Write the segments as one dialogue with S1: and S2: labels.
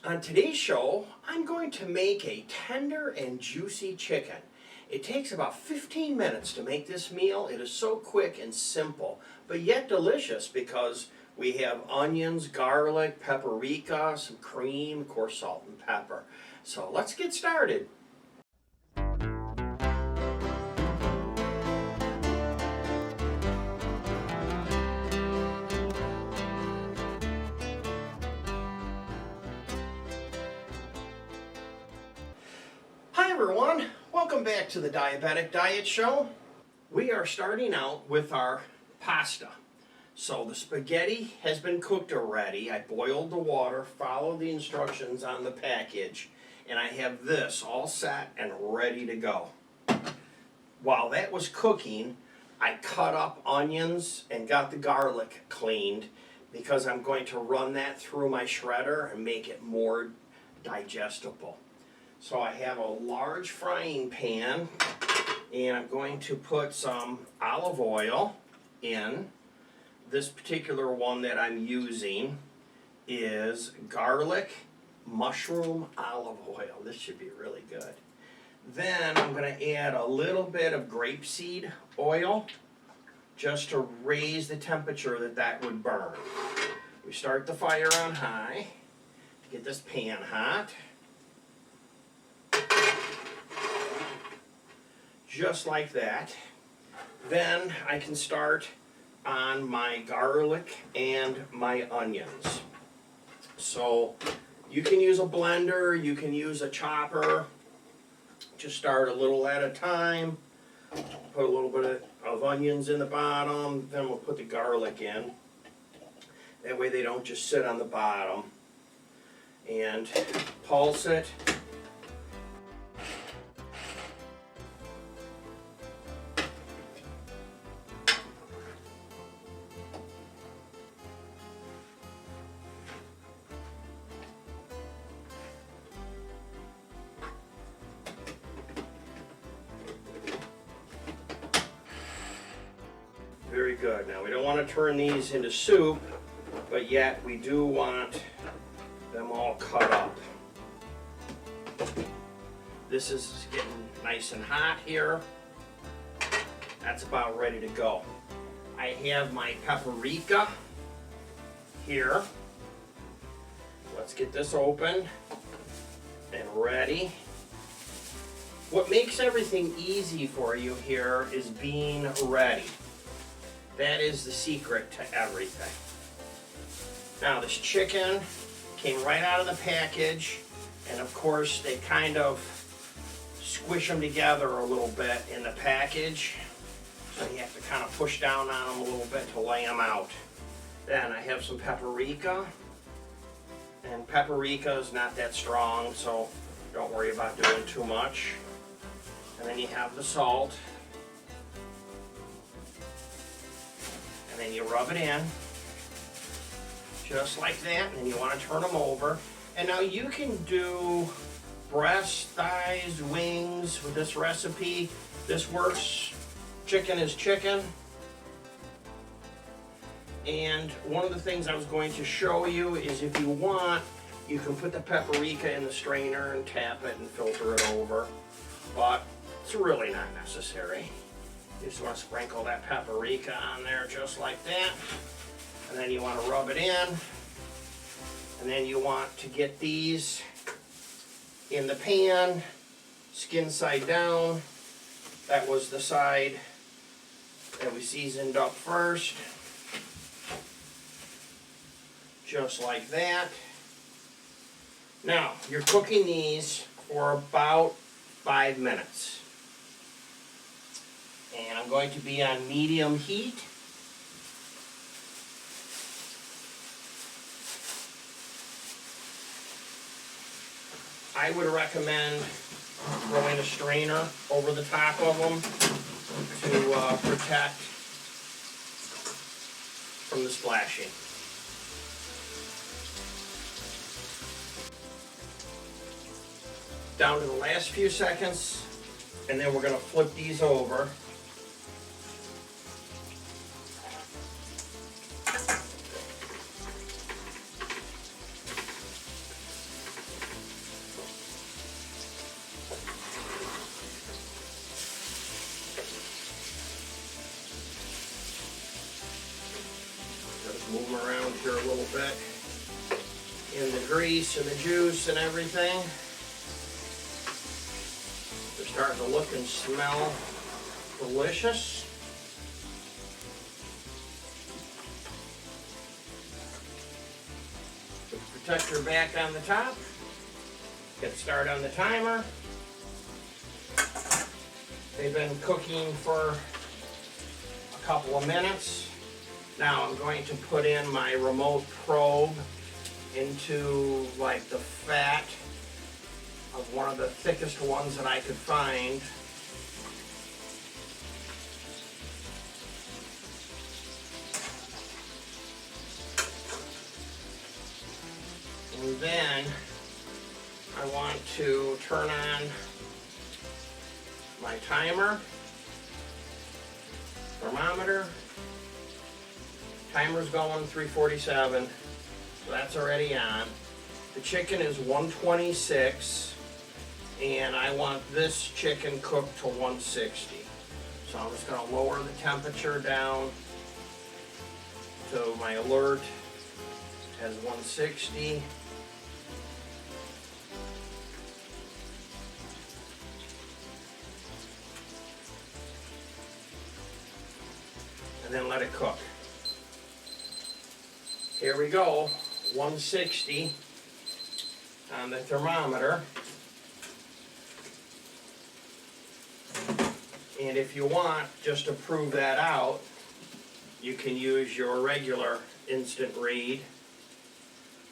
S1: On today's show, I'm going to make a tender and juicy chicken. It takes about 15 minutes to make this meal. It is so quick and simple, but yet delicious because we have onions, garlic, paprika, some cream, of course salt and pepper. So let's get started. Hi everyone, welcome back to the Diabetic Diet Show. We are starting out with our pasta. So the spaghetti has been cooked already. I boiled the water, followed the instructions on the package, and I have this all set and ready to go. While that was cooking, I cut up onions and got the garlic cleaned because I'm going to run that through my shredder and make it more digestible. So I have a large frying pan and I'm going to put some olive oil in. This particular one that I'm using is garlic mushroom olive oil. This should be really good. Then I'm going to add a little bit of grapeseed oil just to raise the temperature that would burn. We start the fire on high to get this pan hot. Just like that. Then I can start on my garlic and my onions. So you can use a blender, you can use a chopper. Just start a little at a time. Put a little bit of onions in the bottom, then we'll put the garlic in. That way they don't just sit on the bottom. And pulse it. Very good. Now we don't want to turn these into soup, but yet we do want them all cut up. This is getting nice and hot here. That's about ready to go. I have my paprika here. Let's get this open and ready. What makes everything easy for you here is being ready. That is the secret to everything. Now this chicken came right out of the package, and of course they kind of squish them together a little bit in the package. So you have to kind of push down on them a little bit to lay them out. Then I have some paprika, and paprika is not that strong, so don't worry about doing too much. And then you have the salt. And then you rub it in, just like that, and then you want to turn them over. And now you can do breast, thighs, wings with this recipe. This works. Chicken is chicken. And one of the things I was going to show you is if you want, you can put the paprika in the strainer and tap it and filter it over. But it's really not necessary. You just want to sprinkle that paprika on there just like that. And then you want to rub it in. And then you want to get these in the pan, skin side down. That was the side that we seasoned up first. Just like that. Now, you're cooking these for about 5 minutes. And I'm going to be on medium heat. I would recommend throwing a strainer over the top of them to protect from the splashing. Down to the last few seconds, and then we're going to flip these over. here a little bit in the grease and the juice and everything. They're starting to look and smell delicious. Put the protector back on the top. Get start on the timer. They've been cooking for a couple of minutes. Now I'm going to put in my remote probe into like the fat of one of the thickest ones that I could find. And then I want to turn on my timer, thermometer. Timer's going 347, so that's already on. The chicken is 126, and I want this chicken cooked to 160. So I'm just going to lower the temperature down to my alert as 160. And then let it cook. Here we go, 160 on the thermometer. And if you want, just to prove that out, you can use your regular instant read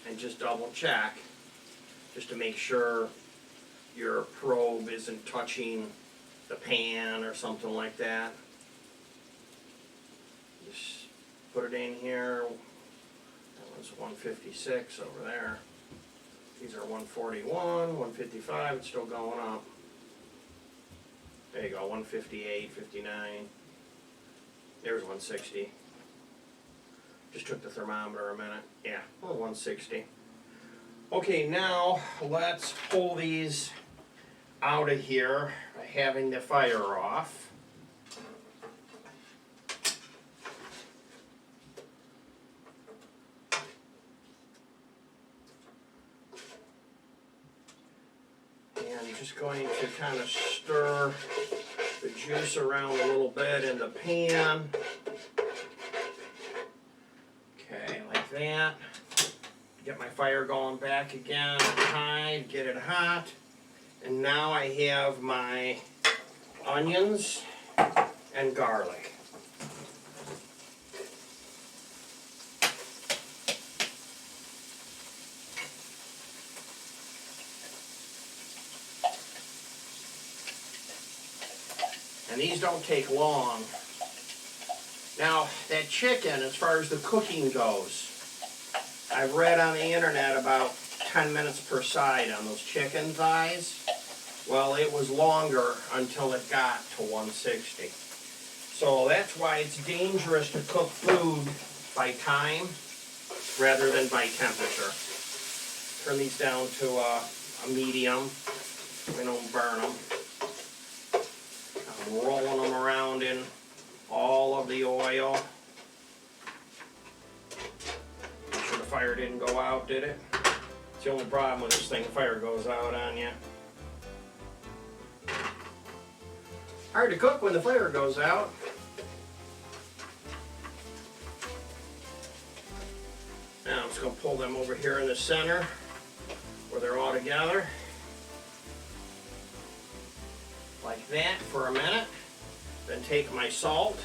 S1: and just double check, just to make sure your probe isn't touching the pan or something like that. Just put it in here. That one's 156 over there. These are 141, 155, it's still going up. There you go, 158, 59. There's 160. Just took the thermometer a minute. Yeah, 160. Okay, now let's pull these out of here by having the fire off. Just going to kind of stir the juice around a little bit in the pan. Okay, like that. Get my fire going back again, high, get it hot. And now I have my onions and garlic. And these don't take long. Now, that chicken, as far as the cooking goes, I've read on the internet about 10 minutes per side on those chicken thighs. Well, it was longer until it got to 160. So that's why it's dangerous to cook food by time rather than by temperature. Turn these down to a medium. We don't burn them. Rolling them around in all of the oil. Make sure the fire didn't go out, did it? It's the only problem with this thing, the fire goes out on you. Hard to cook when the fire goes out. Now I'm just going to pull them over here in the center where they're all together. Like that for a minute. Then take my salt.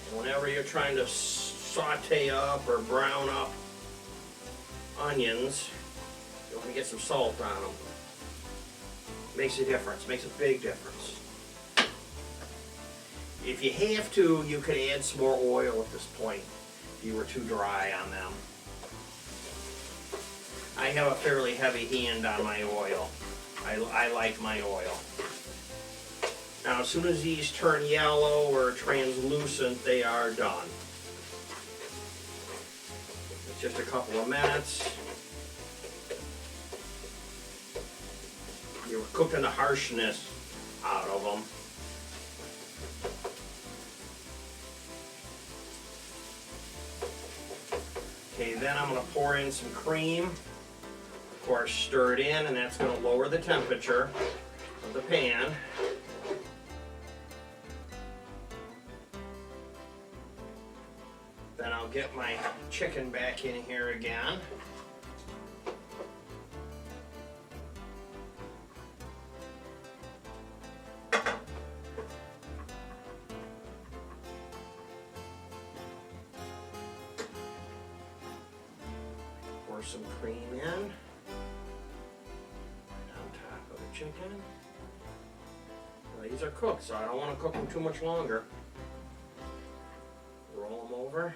S1: And whenever you're trying to saute up or brown up onions, you want to get some salt on them. Makes a difference, makes a big difference. If you have to, you could add some more oil at this point if you were too dry on them. I have a fairly heavy hand on my oil. I like my oil. Now, as soon as these turn yellow or translucent, they are done. It's just a couple of minutes. You're cooking the harshness out of them. Okay, then I'm going to pour in some cream. Of course, stir it in, and that's going to lower the temperature of the pan. Then I'll get my chicken back in here again. Pour some cream in on top of the chicken. Well, these are cooked, so I don't want to cook them too much longer. Roll them over.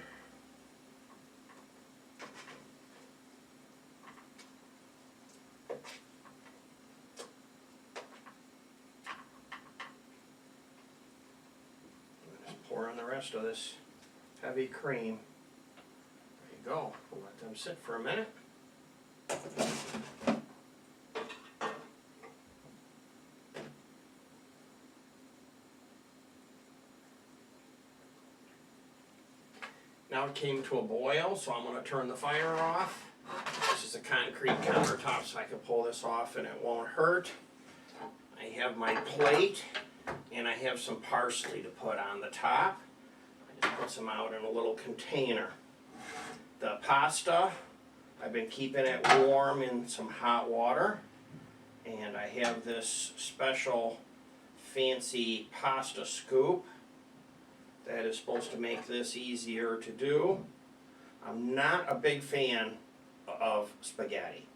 S1: Just pour in the rest of this heavy cream. There you go. We'll let them sit for a minute. Now it came to a boil, so I'm going to turn the fire off. This is a concrete countertop, so I can pull this off and it won't hurt. I have my plate, and I have some parsley to put on the top. I just put some out in a little container. The pasta, I've been keeping it warm in some hot water, and I have this special fancy pasta scoop that is supposed to make this easier to do. I'm not a big fan of spaghetti.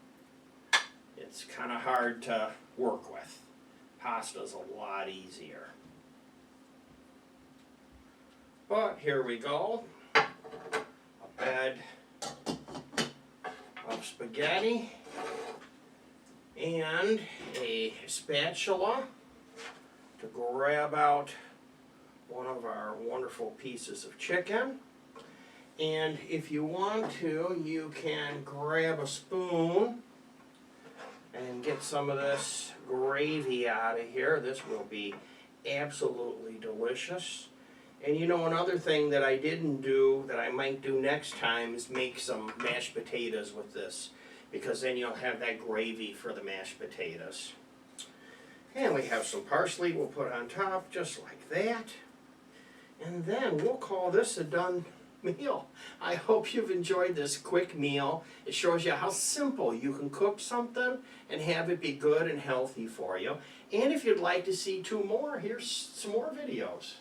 S1: It's kind of hard to work with. Pasta's a lot easier. But here we go. A bed of spaghetti and a spatula to grab out one of our wonderful pieces of chicken. And if you want to, you can grab a spoon and get some of this gravy out of here. This will be absolutely delicious. And you know, another thing that I didn't do that I might do next time is make some mashed potatoes with this, because then you'll have that gravy for the mashed potatoes. And we have some parsley we'll put on top just like that. And then we'll call this a done meal. I hope you've enjoyed this quick meal. It shows you how simple you can cook something and have it be good and healthy for you. And if you'd like to see two more, here's some more videos.